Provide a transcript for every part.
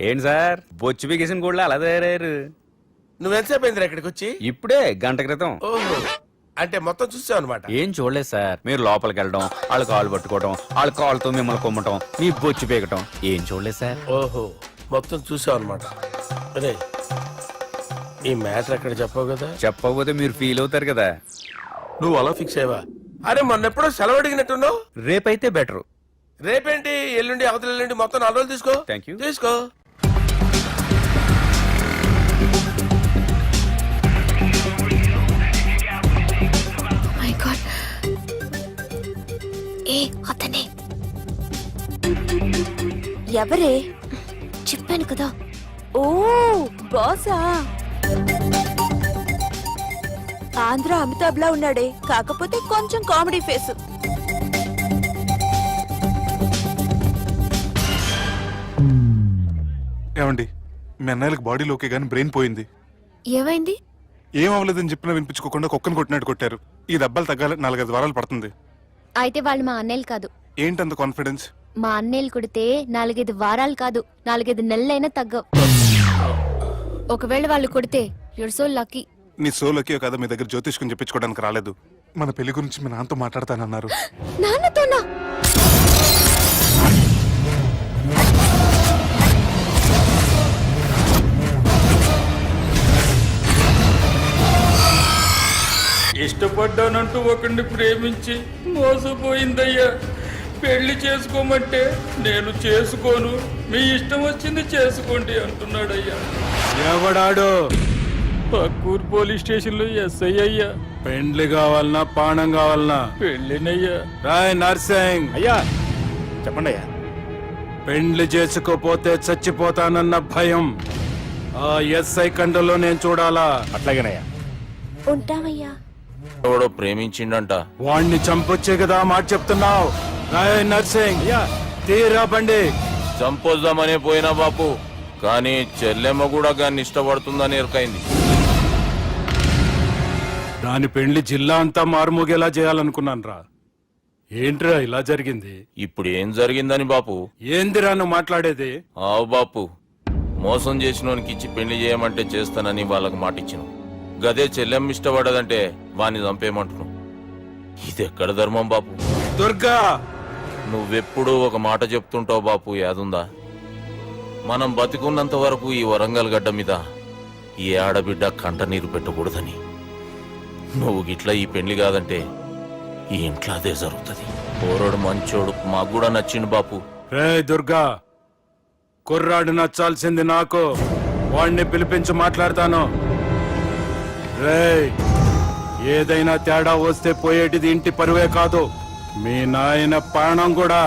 ఏంటి సార్ బొచ్చు బిగేసిన కూడా అలా తయారయ్యారు? నువ్వెంతసేపు అయిందిరా ఇక్కడికి వచ్చి? ఇప్పుడే గంట క్రితం. ఓహో, అంటే మొత్తం చూసావు అనమాట. ఏం చూడలేదు సార్. మీరు లోపలికి వెళ్ళడం, వాళ్ళ కాళ్ళు పట్టుకోవడం, వాళ్ళ కాళ్ళతో మిమ్మల్ని కొమ్మటం, మీ బొచ్చు పీకటం ఏం చూడలేదు సార్. ఓహో, మొత్తం చూసావు అనమాట. అరే, ఈ మ్యాటర్ అక్కడ చెప్పావు కదా. చెప్పకపోతే మీరు ఫీల్ అవుతారు కదా. నువ్వు అలా ఫిక్స్ అయ్యవా? అరే మొన్నెప్పుడో సెలవు అడిగినట్టున్నావు. రేపైతే బెటర్. రేపేంటి, ఎల్లుండి, అవతల ఎల్లుండి, మొత్తం 4 రోజులు తీసుకో. Thank you. తీసుకో. మై గాడ్, ఏ అతనే ఎవరే? చెప్పాను కదా. ఓ బాసా. ఆంధ్ర అమితాబ్ లా ఉన్నాడే, కాకపోతే కొంచెం కామెడీ ఫేస్. ఏమండి, మీ అన్నయ్యలకు బాడీలో ఓకే కానీ బ్రెయిన్ పోయింది. ఏమైంది? ఏం అవ్వలేదని చెప్పినా వినిపించుకోకుండా కుక్కను కొట్టినట్టు కొట్టారు. ఈ దెబ్బలు తగ్గాలి 4-5 వారాలు పడుతుంది. అయితే వాళ్ళు మా అన్నయ్యలు కాదు. ఏంటంత కాన్ఫిడెన్స్? మా అన్నయ్యలు కొడితే 4-5 వారాలు కాదు, 4-5 నెలలైనా తగ్గవు. ఒకవేళ వాళ్ళు కొడితే యూర్ సో లక్కీ. నీ సోలోకి కదా మీ దగ్గర జ్యోతిష్కుని చెప్పించుకోవడానికి రాలేదు. మన పెళ్లి గురించి మీ నాన్నతో మాట్లాడతానన్నారు. నాన్నతోనా? ఇష్టపడ్డానంటూ ఒకరిని ప్రేమించి మోసపోయిందయ్యా. పెళ్లి చేసుకోమంటే నేను చేసుకోను, మీ ఇష్టం వచ్చింది చేసుకోండి అంటున్నాడయ్యా. ఎవడాడు? పక్కూరు పోలీస్ స్టేషన్ లో ఎస్ఐ అయ్యా. పెండ్లి కావాలనా పానం కావాలనా? పెళ్ళినయ్యా. రాయ్ నర్సింగ్, అయ్యా చెప్పండి అయ్యా. పెండ్లి చేసుకోపోతే చచ్చిపోతానన్న భయం ఆ ఎస్ఐ కండలో నేను చూడాలా? అట్లాగేనయ్యా. ఉంటామయ్యా. ఎవడో ప్రేమించిండంట. వాణ్ణి చంపొచ్చే కదా మాట చెప్తున్నావు. రాయ్ నర్సింగ్, తీరా బండి. చంపొద్దామనే పోయినా బాపు, కానీ చెల్లెమ్మ కూడా గాన్ని ఇష్టపడుతుందని ఎరకైంది. దాని పెండ్లి జిల్లా అంతా మారుమోగేలా చేయాలనుకున్నాను రా. ఏంట్రా ఇలా జరిగింది? ఇప్పుడు ఏం జరిగిందని బాపు? ఏందిరా నువ్వు మాట్లాడేది? ఆవు బాపు, మోసం చేసినోనికి ఇచ్చి పెళ్లి చేయమంటే చేస్తానని వాళ్ళకి మాటిచ్చిన. గదే చెల్లెమ్మ ఇష్టపడదంటే వాణ్ణి చంపేయమంటున్నావు. ఇది ఎక్కడ ధర్మం బాపు? దుర్గా, నువ్వెప్పుడూ ఒక మాట చెప్తుంటావు బాపు, యాదుందా? మనం బతికున్నంత వరకు ఈ వరంగల్ గడ్డ మీద ఈ ఆడబిడ్డ కంట నీరు పెట్టకూడదని. నువ్వు గిట్లా ఈ పెళ్లి కాదంటే ఈ ఇంట్లో అదే జరుగుతుంది. పోరోడు మంచోడు, మాకు కూడా నచ్చిండు బాపు. రే దుర్గా, కుర్రాడు నచ్చాల్సింది నాకు. వాణ్ణి పిలిపించి మాట్లాడతాను. రే, ఏదైనా తేడా వస్తే పోయేటిది ఇంటి పరువే కాదు, మీ నాయన ప్రాణం కూడా.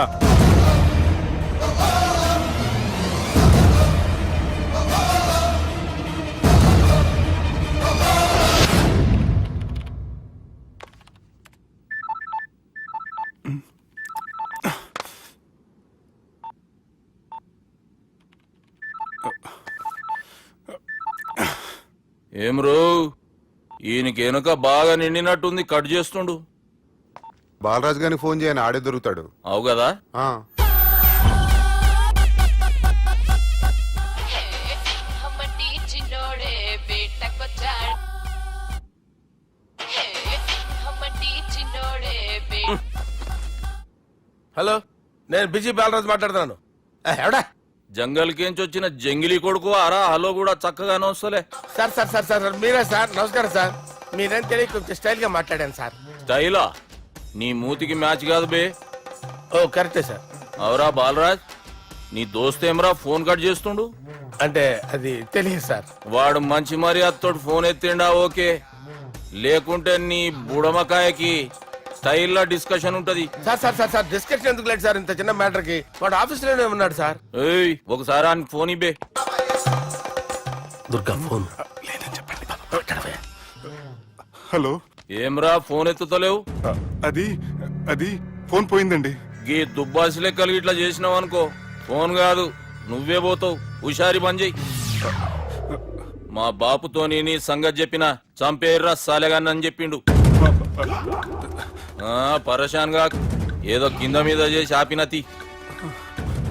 ఏం రో, ఈయనకి వెనుక బాగా నిండినట్టుంది, కట్ చేస్తుండు. బాలరాజు గారికి ఫోన్ చేయని, ఆడే దొరుకుతాడు. అవు కదా. హలో, నేను బిజీ బాలరాజు మాట్లాడుతున్నాను. ఎవడా? జంగల్కేంచి వచ్చిన జంగిలీ కొడుకు అరా. హలో కూడా చక్కగానే వస్తలే. సార్ సార్ సార్ సార్ మీరే సార్? నమస్కారం సార్. మీరేం తెలియక కొంచెం స్టైల్ గా మాట్లాడాను సార్. స్టైలా? నీ మూతికి మ్యాచ్ కాదు బే. ఓ కరెక్టే సార్. అవరా బాలరాజ్, నీ దోస్తేమరా ఫోన్ కట్ చేస్తుండు? అంటే అది తెలియదు సార్. వాడు మంచి మర్యాదతో ఫోన్ ఎత్తిండా ఓకే, లేకుంటే నీ బుడమకాయకి స్టైల్లో డిస్కషన్ ఉంటది. Sir sir sir sir discussion ఎందుకు లేదు సార్? ఇంత చిన్న మ్యాటర్ కి వాడు ఆఫీస్ లోనే ఉన్నాడు సార్. ఏయ్, ఒకసారి ఆయనకి ఫోన్ ఇబ్బే. దుర్గా ఫోన్. హలో. ఏమ్రా ఫోన్ ఎత్తుతలేవు? అది అది ఫోన్ పోయిందండి. గీ దుబ్బాసి లెక్కలు ఇట్లా చేసినావు అనుకో, ఫోన్ కాదు నువ్వే పోతావు. హుషారి పని చెయ్యి. మా బాపుతోని నీ సంగతి చెప్పిన చంపేర్రా సాలెగాన్ని అని చెప్పిండు. పరేషాన్ గా ఏదో కింద మీద చేసి ఆపినతి.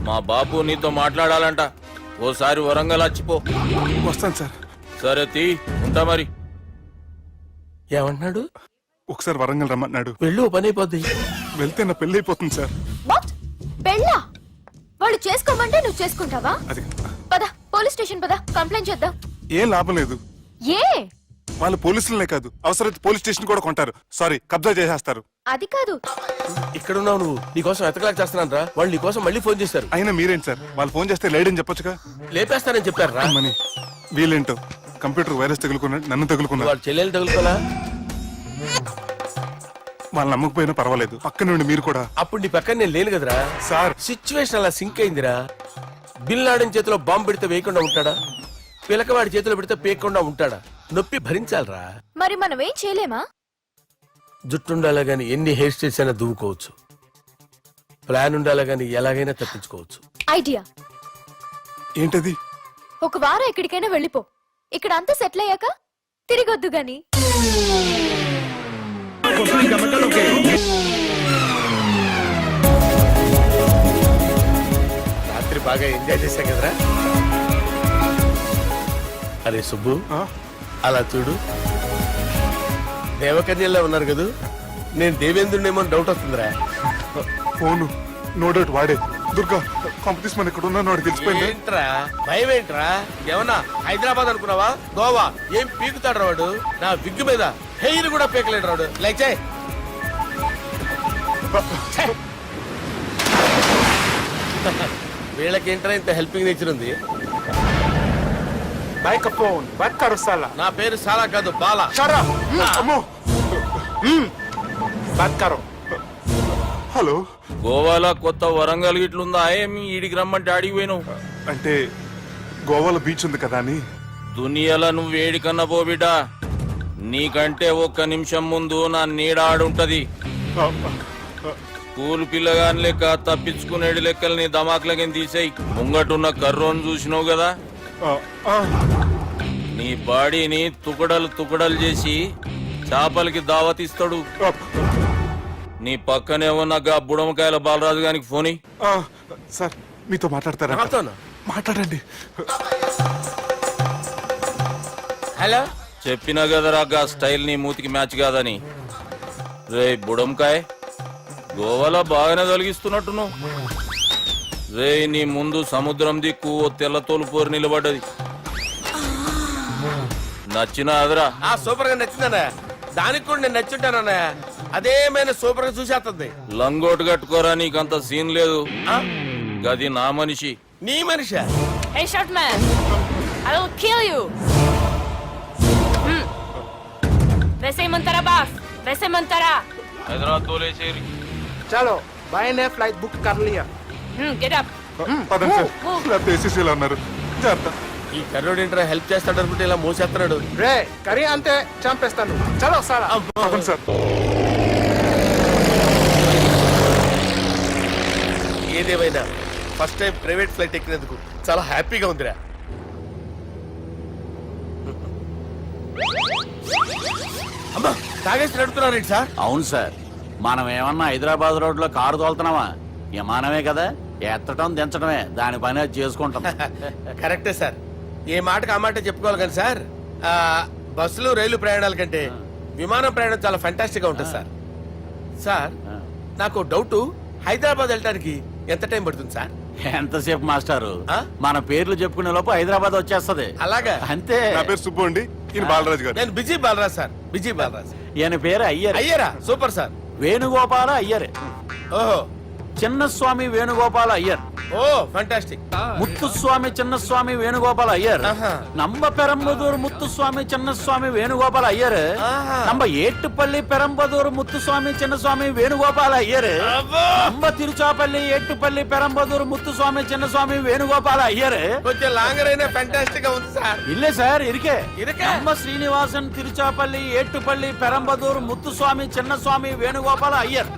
మా బాపు నీతో మాట్లాడాలంట. ఓసారి వరంగల్ వచ్చిపో. వస్తాను సార్. సరే తీ, ఉంటా మరి. ఏమంటున్నాడు? ఒకసారి వరంగల్ రమ్మన్నాడు. వెళ్ళు, ఓ పని అయిపోద్ది. వెళ్తే నా పెళ్లి అయిపోతుంది సార్. వాట్ పెళ్ళా? వాళ్ళు చేసుకోమంటే నువ్వు చేసుకుంటావా? అది పద పోలీస్ స్టేషన్ పద, కంప్లైంట్ చేద్దాం. ఏం లాభం లేదు. ఏ వాళ్ళు పోలీసులనే కాదు, అవసరమైతే పోలీస్ స్టేషన్ కూడా కొంటారు. సారీ, కబ్జా చేసేస్తారు. అది కాదు. ఇక్కడ ఉన్నావు నువ్వు, నీకోసం ఎతకలేక చేస్తున్నాను రా. వాళ్ళు నీకోసం మళ్ళీ ఫోన్ చేశారు. అయినా మీరేంటి సార్, వాళ్ళు ఫోన్ చేస్తే లేడని చెప్పొచ్చుగా. లేపేస్తానని చెప్పారు రా. మని వీళ్ళేంటో కంప్యూటర్ వైరస్ తగులుకున్నాడు, నన్ను తగులుకున్నాడు. వాళ్ళ చెల్లెలు తగులుకోలా? వాళ్ళు నమ్మకపోయినా పర్వాలేదు, పక్క నుండి మీరు కూడా. అప్పుడు నీ పక్కన నేను లేను కదరా. సార్ సిచ్యువేషన్ అలా సింక్ అయిందిరా. బిల్ లాడెన్ చేతిలో బాంబు పెడితే వేయకుండా ఉంటాడా? పిలకవాడి చేతిలో పెడితే పేయకుండా ఉంటాడా? నొప్పి భరించాలరా. మరి మనం ఏం చేయలేమా? జుట్టుండాలా గాని ఎన్ని హెయిర్ స్టైల్స్ అయినా దువ్వుకోవచ్చు. ప్లాన్ ఉండాలా గాని ఎలాగైనా తప్పించుకోవచ్చు. ఐడియా. ఏంటది? ఒక వారం ఎక్కడికైనా వెళ్ళిపో. ఇక్కడ అంతా సెటిల్ అయ్యాక తిరిగొద్దు గాని. రాత్రి బాగా ఎంజాయ్ చేశాం కదరా. అరే సుబ్బు, ఆ? అలా చూడు, దేవకన్యల్లో ఉన్నారు కదూ. నేను దేవేంద్రునేమో డౌట్ వస్తుందిరా. ఫోను నో డౌట్ వాడే. దుర్గా కాంపిటీషన్ మన ఇక్కడ ఉన్నాను, వాడికి తెలిసిపోయింది. ఏంట్రా భయం ఏంట్రా? ఏమన్నా హైదరాబాద్ అనుకున్నావా? గోవా ఏం పీకుతాడు రాడు. నా విగ్గు మీద హెయిర్ కూడా పీకలేడు రాడు. లైక్ చేయి. వీళ్ళకేంట్రా ఇంత హెల్పింగ్ నేచర్ ఉంది. నా పేరు సాలా కాదు, బాలా. అమ్మో. హలో, గోవాలో కొత్త వరంగల్ గిట్లుందా? ఏమి ఈడికి రమ్మంటే అడిగి పోయినావు? అంటే గోవాలో బీచ్ ఉంది కదా అని. దునియాలో నువ్వు వేడికన్నా పో బిడ్డా. నీకంటే ఒక్క నిమిషం ముందు నా నీడ ఆడుంటది. స్కూల్ పిల్లగాని లెక్క తప్పించుకునేడు లెక్కలు నీ దమాకులకి తీసేయి. ముంగటున్న కర్రోని చూసినావు కదా, నీ బాడీని తుకడలు తుకడలు చేసి చేపలకి దావతిస్తాడు. నీ పక్కనే ఉన్న గా బుడమకాయల బాలరాజు గారికి ఫోని. సార్ మీతో మాట్లాడతారా? నాతోనా? మాట్లాడండి. హలో, చెప్పినా కదరా గా స్టైల్ నీ మూతికి మ్యాచ్ కాదని. రే బుడంకాయ్, గోవాలో బాగానే తొలగిస్తున్నట్టును. రే నీ ముందు సముద్రం దిక్కు ఓ తెల్లతోలు పోరు నిలబడ్డది. నచ్చిన అదరా? సూపర్ గా నచ్చిందన్నా. దానికి కూడా నేను నచ్చుంటానన్నా. అదేమైనా సూపర్ గా చూసేస్తుంది. లంగోటు కట్టుకోరా, నీకంత సీన్ లేదు. గది నా మనిషి. నీ మనిషి? Hey, short man! I will kill you! Vesemantara, boss! Vesemantara! Hyderabad తోలేసేరి. చలో బాయ్ ఫ్లైట్ బుక్ కర్ లియా. Get up! పదండి సార్, లేకపోతే ఏసీసీలో ఉన్నారు. జాగ్రత్త. ఈ కర్రోడు ఏంట్రా హెల్ప్ చేస్తాడు అనుకుంటే ఇలా మోసేస్తున్నాడు. రే కరీ అంతే చంపేస్తాను. చలో సారా. అవును సార్. ఏదేమైనా ఫస్ట్ టైం ప్రైవేట్ ఫ్లైట్ ఎక్కినందుకు చాలా హ్యాపీగా ఉందిరా. అమ్మా, తాగేసి నడుపుతున్నారేంటి సార్? అవును సార్, మనం ఏమన్నా హైదరాబాద్ రోడ్ లో కారు తోలుతున్నామా? విమానమే కదా, ఎత్తడం దించడమే దాని పని అది చేసుకుంటాం. కరెక్టే సార్. ఏ మాటకు ఆ మాట చెప్పుకోవాలి కానీ సార్, బస్సులు రైలు ప్రయాణాల కంటే విమానం ప్రయాణం చాలా ఫెంటాస్టిక్ గా ఉంటుంది సార్. సార్ నాకు డౌట్, హైదరాబాద్ వెళ్ళడానికి ఎంత టైం పడుతుంది సార్? ఎంతసేపు మాస్టారు, మన పేర్లు చెప్పుకునే లోపు హైదరాబాద్ వచ్చేస్తది. అలాగా? అంతే. నా పేరు సుబ్బు అండి, ఈయన బాలరాజు గారు. నేను B G Balaraj sir. B G Balaraj. ఈయన పేరు అయ్యర్. అయ్యరా? Super sir. వేణుగోపాల అయ్యర్. ఓహో, చిన్నస్వామి వేణుగోపాల అయ్యర్. Oh fantastic. ముత్తుస్వామి చిన్నస్వామి వేణుగోపాల అయ్యర్. நம்ம பெரம்பதூர் முத்துசுவாமி சின்னசுவாமி வேணுகோபால ஐயர். நம்ம ஏட்டுப்பள்ளி பெரம்பதூர் முத்துசுவாமி சின்னசுவாமி வேணுகோபால ஐயர். நம்ம திருச்சாப்பள்ளி ஏட்டுப்பள்ளி பெரம்பதூர் முத்துசுவாமி சின்னசுவாமி வேணுகோபால ஐயர். కొంచెం లాంగర్ అయినా ఫంటాస్టిక్ గా ఉంది సార్. இல்ல சார், இருக்கே. இருக்கே. நம்ம ஸ்ரீனிவாசன் திருச்சாப்பள்ளி ஏட்டுப்பள்ளி பெரம்பதூர் முத்துசுவாமி சின்னசுவாమి వేణుగోపాల అయ్యర్.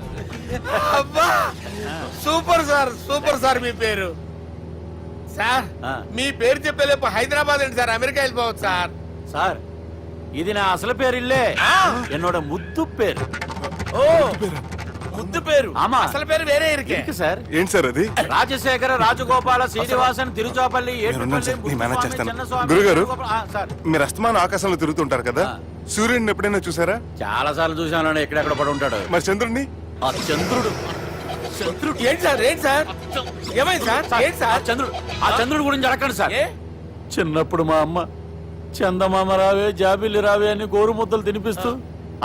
అబ్బా, సూపర్ సార్, సూపర్ సార్. మీ పేరు సార్, మీ పేరు చెప్పేలేపు హైదరాబాద్ ఏంటి సార్, అమెరికా వెళ్ళిపోవచ్చు సార్. சார், இது நான் அசல பேர் இல்ல, என்னோட முத்து பேர். ఓ ముద్దు పేరు ఆమా. అసలు పేరు వేరే ఇరికే ఇருக்கு సార్ ఏంటి సార్ అది రాజశేఖర రాజగోపాల శ్రీనివాసన్ తిరుచాపల్లి నేనున్నాను సార్, నేను మేనేజ్ చేస్తాను. చిన్నస్వామి, గురుగారు. వేణుగోపాల- సార్ మీరు అస్తమానం ఆకాశంలో తిరుగుతుంటారు కదా సూర్యుడిని ఎప్పుడైనా చూసారా? చాలా సార్లు చూసాను ఎక్కడెక్కడ పడి ఉంటాడు మరి చంద్రుడిని? ఆ చంద్రుడు ఏంటి సార్ ఏమైంది సార్ ఏంటి ఆ సార్ చంద్రుడు గురించి అడగండి సార్ ఏ? చిన్నప్పుడు మా అమ్మ చందమామ రావే జాబిల్లి రావే అని గోరు ముద్దలు తినిపిస్తూ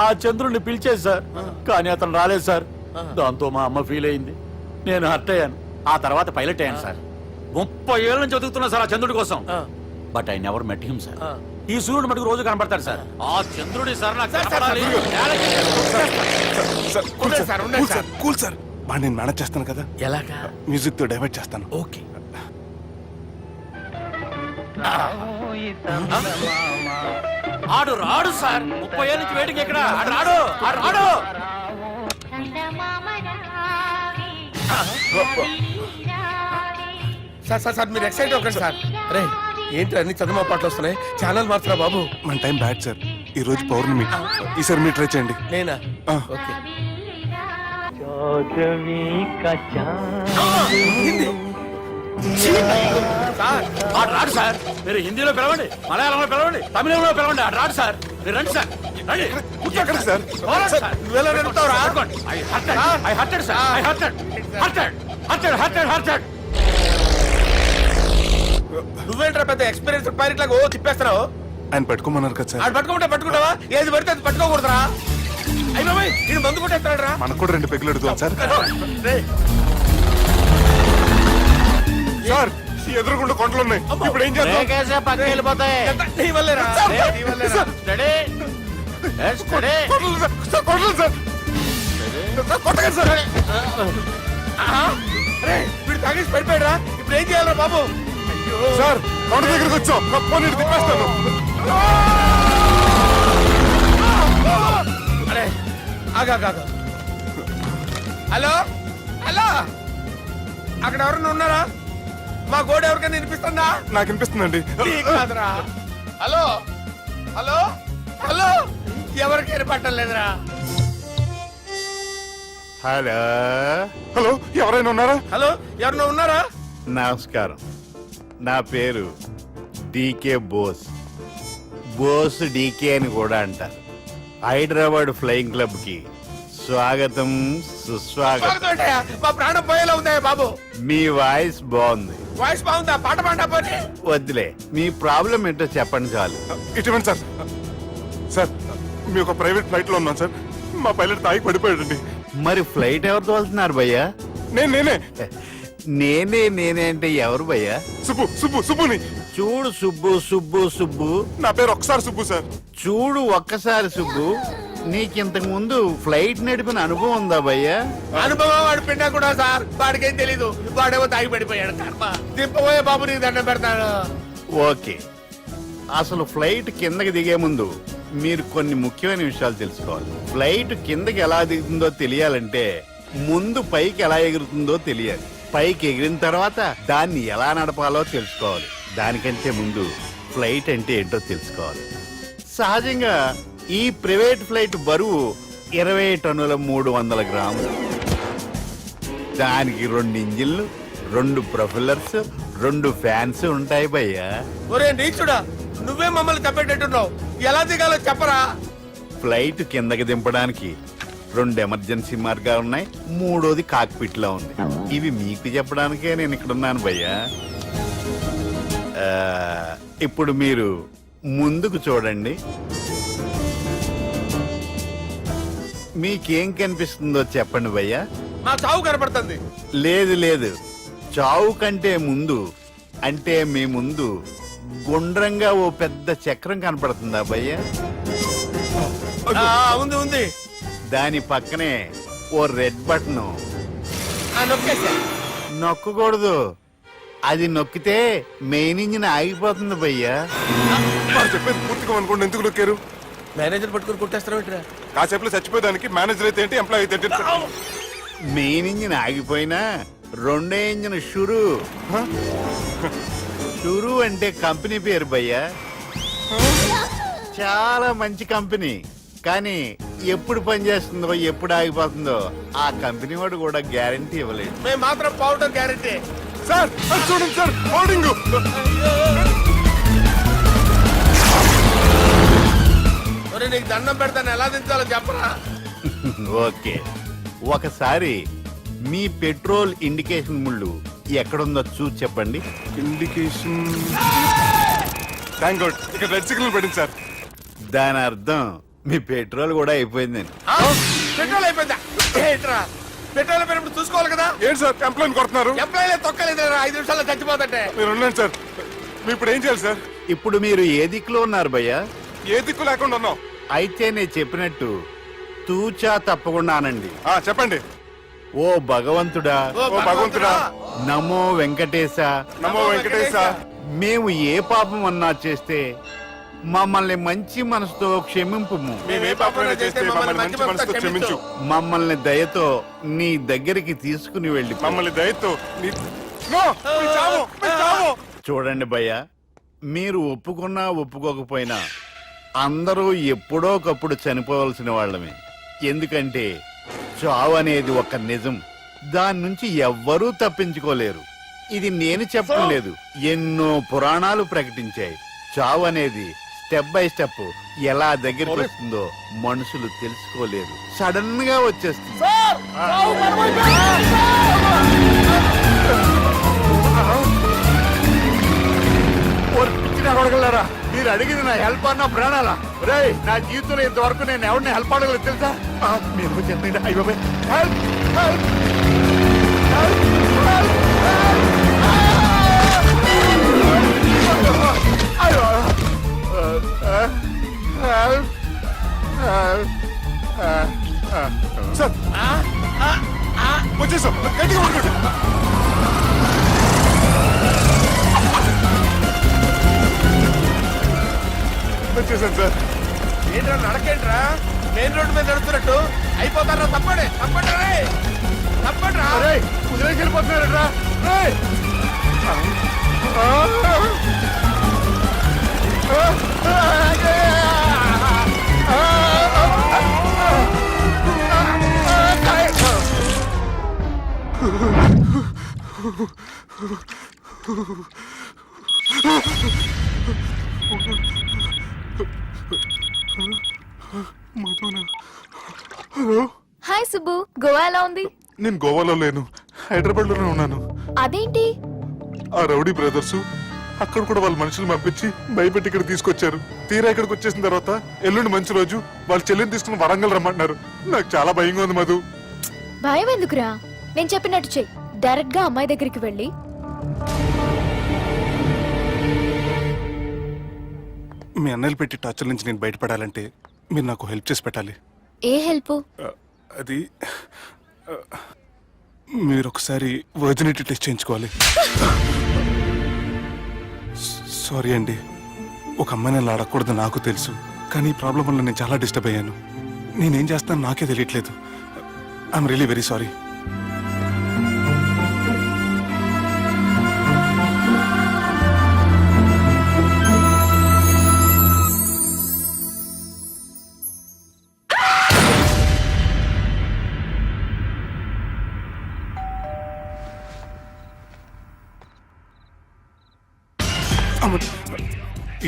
ఆ చంద్రుడిని పిలిచేది సార్ కానీ అతను రాలేదు సార్ దాంతో మా అమ్మ ఫీల్ అయింది నేను హర్ట్ అయ్యాను ఆ తర్వాత పైలట్ అయ్యాను సార్ 30 ఏళ్ళ నుంచి చదువుతున్నా సార్ ఆ చంద్రుడి కోసం but I never met him sir ఈ సూర్యుడు మటుకు రోజు కనపడతాడు సార్ ఆ చంద్రుడి సార్ నాకు కనపడాలి. సార్ కూల్ ఉండండి సార్, సార్, ఉండండి కూల్ సార్, కూల్ సార్. వాడిని నేను మేనేజ్ చేస్తాను కదా, ఎలాగా మ్యూజిక్ తో డైవర్ట్ చేస్తాను. ఓకే ఆడు రాడు సార్ 30 ఏళ్ళ నుంచి వేడికి ఎక్కడ ఆడు రాడు ఆడు రాడు సార్ మీరు ఎక్సైట్ అవ్వకండి సార్ రే ఏంటి అన్ని చదువు పాటలు వస్తున్నాయి ఛానల్ మార్చరా బాబు మన టైం బ్యాడ్ సార్, ఈ రోజు పౌర్ణమి. ఈసారి మీరు ట్రై చేయండి. నేనా ఆ. ఓకే సార్ ఆడు రాడు సార్ మీరు హిందీలో పిలవండి మలయాళంలో పిలవండి తమిళంలో పిలవండి ఆడు రాడు సార్ మీరు రండి సార్ రండి కూర్చోకండి సార్. పోరాడు సార్. నువ్వెలా నడుపుతావురా? పట్టుకోండి. I hurted, sir. I hurted. నువ్వేంట్రా పెద్ద ఎక్స్పీరియన్స్ పైరెట్ లాగా ఓ తిప్పేస్తున్నావు ఆయన పట్టుకోమన్నారు కదా సార్. ఆడు పట్టుకుంటే పట్టుకుంటావా ఏది పడితే అది పట్టుకోకూడదురా అయ్యి బాబాయ్ ఇది మందు కొట్టేస్తాడు రా మనకు కూడా 2 పెగ్గులు అడుగుతాం సార్. సార్ ఈ ఎదురుగుండా కొండలు ఉన్నాయి, ఇప్పుడు ఏం చేద్దాం? లేకేసే పక్కకి వెళ్ళిపోతాయి నీ వల్లేరా సార్, నీ వల్లేరా sir, Steady. Yes, steady. Kondalu sir, sir, Kondalu sir. Sir, కొట్టకండి సార్. ఆహా. రే వీడు తాగేసి పడిపోయాడురా ఇప్పుడు ఏం చేయాలరా బాబు అయ్యో సార్ కొండ దగ్గరికి వచ్చాం, పోనీ ఇటు తిప్పేస్తాను. అరే ఆగా హలో హలో అక్కడ ఎవరన్నా ఉన్నారా మా గోడ ఎవరికైనా వినిపిస్తుందా నాకు అనిపిస్తుందండి. నీకు కాదురా హలో హలో హలో ఎవరికి ఏర్పడటం లేదురా హలో హలో ఎవరైనా ఉన్నారా? హలో ఎవరన్నా ఉన్నారా నమస్కారం, నా పేరు డీకే బోస్. బోస్ డీకే అని కూడా అంటారు. హైదరాబాద్ ఫ్లయింగ్ క్లబ్ కి స్వాగతం సుస్వాగతం. స్వాగతం. మా ప్రాణం పోయేలా ఉందా బాబు మీ వాయిస్ బాగుంది. వాయిస్ బాగుందా పాట పాడా పోనీ వద్దులే, మీ ప్రాబ్లం ఏంటో చెప్పండి చాలు. ఇటువంటి సార్, సార్ మీ ఒక ప్రైవేట్ ఫ్లైట్ లో ఉన్నాం సార్, మా పైలట్ తాగి పడిపోయాడండి. మరి ఫ్లైట్ ఎవరితో వెళ్తున్నారు భయ్యా? నేనే నేనే అంటే ఎవరు భయ్యా? సుబ్బుని. చూడు సుబ్బు నా పేరు ఒకసారి సుబ్బు సార్. చూడు ఒక్కసారి సుబ్బు, నీకింతకు ముందు ఫ్లైట్ నడిపిన అనుభవం ఉందా భయ్యా? అనుభవం వాడు పిండా కూడా సార్ వాడికేం తెలీదు వాడేమో తాగి పడిపోయాడు కర్మ దింపబోయే బాబు నీకు దండం పెడతాను ఓకే, అసలు ఫ్లైట్ కిందకి దిగే ముందు మీరు కొన్ని ముఖ్యమైన విషయాలు తెలుసుకోవాలి. ఫ్లైట్ కిందకి ఎలా దిగుతుందో తెలియాలంటే ముందు పైకి ఎలా ఎగురుతుందో తెలియాలి. పైకి ఎగిరిన తర్వాత దాన్ని ఎలా నడపాలో తెలుసుకోవాలి. దానికంటే ముందు ఫ్లైట్ అంటే ఏంటో తెలుసుకోవాలి. సహజంగా ఈ ప్రైవేట్ ఫ్లైట్ బరువు 20 టన్నుల 300 గ్రాములు. దానికి 2 ఇంజిన్లు, 2 ప్రొఫెల్లర్స్, 2 ఫ్యాన్స్ ఉంటాయి భయ్యా. ఒరే నీచుడా నువ్వే మమ్మల్ని తప్పేటట్టున్నావు ఎలా దిగాలో చెప్పరా ఫ్లైట్ కిందకి దింపడానికి 2 ఎమర్జెన్సీ మార్గాలు ఉన్నాయి, 3వది కాక్పిట్ లో ఉంది. ఇవి మీకు చెప్పడానికే నేను ఇక్కడ ఉన్నాను భయ్యా. ఇప్పుడు మీరు ముందుకు చూడండి, మీకేం కనిపిస్తుందో చెప్పండి భయ్యా. మా చావు కనపడుతుంది లేదు, చావు కంటే ముందు అంటే మీ ముందు గుండ్రంగా ఓ పెద్ద చక్రం కనపడుతుందా భయ్యా? ఉంది దాని పక్కనే ఓ రెడ్ బటన్. నొక్కేసా నొక్కకూడదు, అది నొక్కితే మెయిన్ ఇంజిన్ ఆగిపోతుంది భయ్యా. చెప్పేది పూర్తిగా అనుకోండి, ఎందుకు నొక్కారు? మేనేజర్ పట్టుకుని కొట్టేస్తారా కాసేపులో చచ్చిపోయేదానికి మేనేజర్ అయితే ఏంటి, ఎంప్లాయ్ అయితే ఏంటి? మెయిన్ ఇంజిన్ ఆగిపోయినా 2వ ఇంజిన్ షురు అంటే కంపెనీ పేరు భయ్యా. చాలా మంచి కంపెనీ, కానీ ఎప్పుడు పని చేస్తుందో ఎప్పుడు ఆగిపోతుందో ఆ కంపెనీ వాడు కూడా గ్యారంటీ ఇవ్వలేదు. మేము మాత్రం పౌడర్ గ్యారెంటీ. సార్ అది చూడండి సార్, హోర్డింగ్. ఒరే నీకు దండం పెడతాను, ఎలా దించాలో చెప్పరా? ఓకే, ఒకసారి మీ పెట్రోల్ ఇండికేషన్ ముళ్ళు ఎక్కడుందో చూసి చెప్పండి. ఇండికేషన్. థ్యాంక్ గాడ్, ఇక్కడ రెడ్ సిగ్నల్ పడింది సార్. దాని అర్థం మీ పెట్రోల్ కూడా అయిపోయిందని. ఆ? పెట్రోల్ అయిపోయిందా? ఏంట్రా పెట్రోల్ అయిపోయినప్పుడు చూసుకోవాలి కదా. ఏంటి సార్ కంప్లైంట్ కొడుతున్నారు? ఎంప్లాయీలే తొక్కలేదు, 5 నిమిషాల్లో చచ్చిపోతుంటే. మీరు ఉండండి సార్, మీరు ఇప్పుడు ఏం చేయాలి సార్? ఇప్పుడు మీరు ఏ దిక్కులో ఉన్నారు భయ్యా? ఏ దిక్కు లేకుండా ఉన్నాం. అయితే నేను చెప్పినట్టు తూచా తప్పకుండా అనండి. చెప్పండి. ఓ భగవంతుడా, ఓ భగవంతుడా, నమో వెంకటేశ, నమో వెంకటేశ. మేము ఏ పాపం అన్నా చేస్తే మమ్మల్ని మంచి మనసుతో క్షమింపుము. మేము ఏ పాపమైనా చేస్తే మమ్మల్ని మంచి మనసుతో క్షమించు. మమ్మల్ని దయతో నీ దగ్గరికి తీసుకుని వెళ్ళి మమ్మల్ని దయతో నో, మీ చావు, మీ చావు. చూడండి భయ్య, మీరు ఒప్పుకున్నా ఒప్పుకోకపోయినా అందరూ ఎప్పుడో ఒకప్పుడు చనిపోవలసిన వాళ్ళమే. ఎందుకంటే చావు అనేది ఒక నిజం, దాని నుంచి ఎవ్వరూ తప్పించుకోలేరు. ఇది నేను చెప్పడం లేదు, ఎన్నో పురాణాలు ప్రకటించాయి. చావు అనేది స్టెప్ బై స్టెప్ ఎలా దగ్గరికి వస్తుందో మనుషులు తెలుసుకోలేరు, సడన్ గా వచ్చేస్తుంది. అడగలరా, మీరు అడిగింది నా హెల్ప్ అన్న ప్రాణాలా? రే, నా జీవితంలో ఇంతవరకు నేను ఎవరిని హెల్ప్ అడగలేదు తెలుసా? మీరు చెప్పండి. అయ్యో హెల్ప్, హెల్ప్, సార్ వచ్చేసాం, గట్టిగా పడుకోండి. వచ్చేసాను సార్. ఏంట్రా నడకేంట్రా, మెయిన్ రోడ్డు మీద నడుస్తున్నట్టు అయిపోతారా? తప్పండి, తప్పండి రే, తప్పండి రా. కుదిరేసి వెళ్ళిపోతున్నారట్రా. హాయ్ సుబ్బు, గోవా ఎలా ఉంది? నేను గోవాలో లేను, హైదరాబాద్ లోనే ఉన్నాను. అదేంటి? ఆ రౌడీ బ్రదర్స్ అక్కడ కూడా వాళ్ళ మనుషులు పంపించి భయపెట్టి ఇక్కడ తీసుకొచ్చారు. తీరా ఇక్కడికి వచ్చేసిన తర్వాత ఎల్లుండి మంచి రోజు వాళ్ళ చెల్లిని తీసుకుని వరంగల్ రమ్మంటున్నారు. నాకు చాలా భయంగా ఉంది మధు. భయం ఎందుకురా, నేను చెప్పినట్టు చెయ్యి. డైరెక్ట్ గా అమ్మాయి దగ్గరికి వెళ్ళి మీ అన్నయ్యలు పెట్టి టార్చర్ నుంచి నేను బయటపడాలంటే మీరు నాకు హెల్ప్ చేసి పెట్టాలి. ఏ హెల్ప్? అది మీరు ఒకసారి వర్జినిటీ టెస్ట్ చేయించుకోవాలి. సారీ అండి, ఒక అమ్మాయిని అలా అడగకూడదు నాకు తెలుసు, కానీ ఈ ప్రాబ్లం వల్ల నేను చాలా డిస్టర్బ్ అయ్యాను. నేనేం చేస్తాను నాకే తెలియట్లేదు. I'm really very sorry.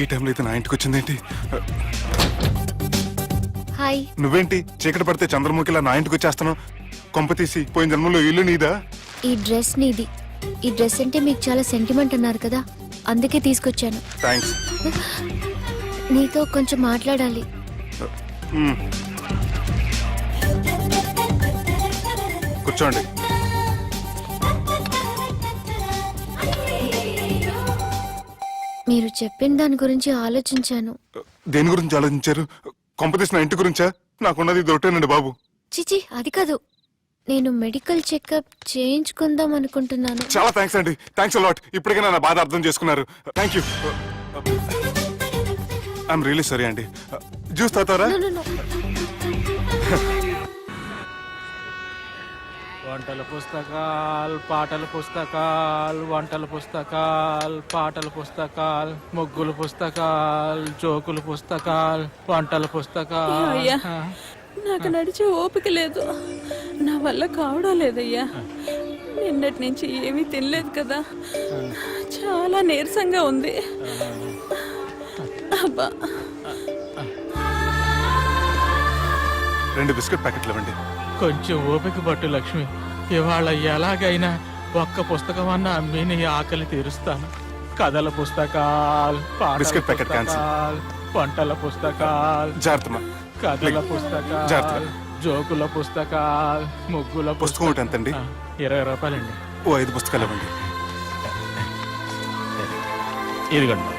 ఈ టైంలో అయితే నా ఇంటికి వచ్చిందేంటి? హాయ్. నువ్వేంటి చీకటి పడితే చంద్రముఖిలా నా ఇంటికి వచ్చేస్తాను? కొంప తీసి పోయిన జన్మలో ఇల్లు నీదా? ఈ డ్రెస్ నీది. ఈ డ్రెస్ అంటే మీకు చాలా సెంటిమెంట్ అన్నారు కదా, అందుకే తీసుకొచ్చాను. థ్యాంక్స్. నీతో కొంచెం మాట్లాడాలి. కూర్చోండి. మీరు చెప్పిన దాని గురించి ఆలోచించాను. దేని గురించి ఆలోచించారు? కొంపతీసి నా ఇంటి గురించా? నాకున్నది దొరటేనండి బాబు. చిచి, అది కాదు. నేను మెడికల్ చెకప్ చేయించుకుందాం అనుకుంటున్నాను. చాలా థ్యాంక్స్ అండి, థ్యాంక్స్ అలాట్. ఇప్పటికైనా నా బాధ అర్థం చేసుకున్నారు. Thank you. I'm really sorry అండి. జ్యూస్ తాతారా? వంటల పుస్తకాలు, పాటల పుస్తకాలు, వంటల పుస్తకాలు, పాటల పుస్తకాలు, ముగ్గుల పుస్తకాలు, జోకుల పుస్తకాలు, వంటల పుస్తకాలు. నాకు నడిచే ఓపిక లేదు. నా వల్ల కావడం లేదయ్యా. నిన్నటి నుంచి ఏమీ తినలేదు కదా, చాలా నీరసంగా ఉంది. అబ్బా, 2 బిస్కెట్ ప్యాకెట్లు ఇవ్వండి. కొంచెం ఓపిక పట్టు లక్ష్మి. ఇవాళ ఎలాగైనా ఒక్క పుస్తకం అన్న అమ్మి నీ ఆకలి తీరుస్తాను. కథల పుస్తకాలు, పాటల బిస్కెట్ ప్యాకెట్ క్యాన్సిల్. పుస్తకాలు, వంటల పుస్తకాలు, జాగ్రత్తమ్మా. కథల పుస్తకాలు, జాగ్రత్త. జోకుల పుస్తకాలు, ముగ్గుల పుస్తకం ఒకటి ఎంతండి? 20 రూపాయలండి. ఓ 5 పుస్తకాలు ఇవ్వండి. ఇదిగోండి.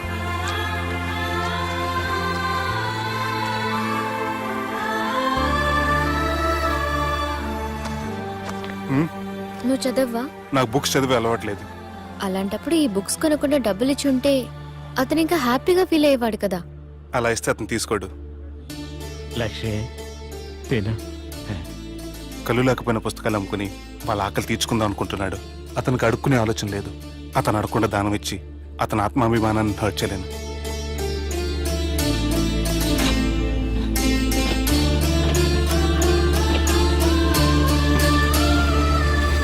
నువ్వు చదవ్వా? నాకు బుక్స్ చదివే అలవాట్లేదు. అలాంటప్పుడు ఈ బుక్స్ కొనకుండా డబ్బులు ఇచ్చి ఉంటే అతను ఇంకా హ్యాపీగా ఫీల్ అయ్యేవాడు కదా. అలా ఇస్తే అతను తీసుకోడు. లక్ష్మి తిను. కళ్ళు లేకపోయిన పుస్తకాలు అమ్ముకుని వాళ్ళ ఆకలి తీర్చుకుందాం అనుకుంటున్నాడు. అతనికి అడుక్కునే ఆలోచన లేదు. అతను అడగకుండా దానం ఇచ్చి అతని ఆత్మాభిమానాన్ని హర్ట్ చేయలేను.